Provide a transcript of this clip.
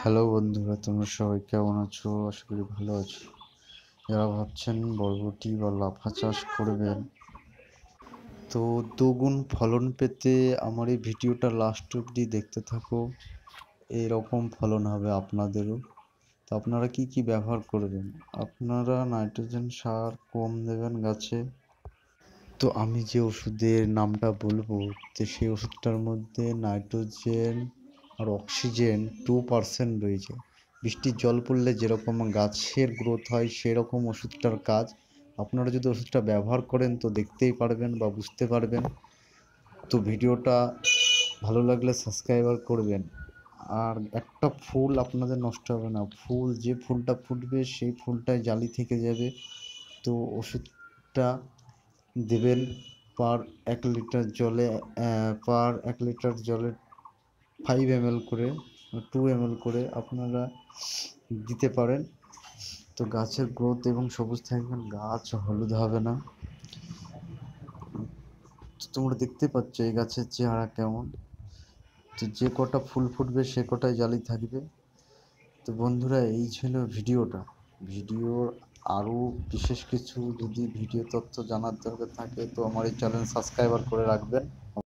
Hello বন্ধুরা, তোমরা সবাই কেমন আছো? আশা করি ভালো আছো। যারা ভাবছেন বরবটি বা লাফা চাষ করবেন, তো দ্বিগুণ ফলন পেতে আমার এই ভিডিওটা লাস্ট অবধি দেখতে থাকো। এরকম ফলন হবে আপনাদেরও। তো আপনারা কি কি ব্যবহার করবেন? আপনারা নাইট্রোজেন সার কম দেবেন গাছে। তো আমি যে ওষুধের নামটা বলবো, তো সেই ওষুধটার মধ্যে নাইট্রোজেন আর অক্সিজেন 2% রয়েছে। বৃষ্টির জল পড়লে যেরকম গাছের গ্রোথ হয় সেরকম ওষুধটার কাজ। আপনারা যদি ওষুধটা ব্যবহার করেন তো দেখতেই পারবেন বা বুঝতে পারবেন। তো ভিডিওটা ভালো লাগলে সাবস্ক্রাইবার করবেন। আর একটা ফুল আপনাদের নষ্ট হবে না, যে ফুলটা ফুটবে সেই ফুলটায় জালি থেকে যাবে। তো ওষুধটা দেবেন পার 1 লিটার জলে, পার 1 লিটার জলে 5 ml করে, 2 ml করে আপনারা দিতে পারেন। তো গাছের গ্রোথ এবং সবুজ থাকবেন, গাছ হলুদ হবে না। তো তোমরা দেখতে পাচ্ছ এই গাছের চেহারা কেমন। তো যে কটা ফুল ফুটবে সে কটায় জালি থাকবে। তো বন্ধুরা, এই ছিল ভিডিওর আরও বিশেষ কিছু যদি ভিডিও তথ্য জানার দরকার থাকে তো আমার এই চ্যানেল সাবস্ক্রাইবার করে রাখবেন।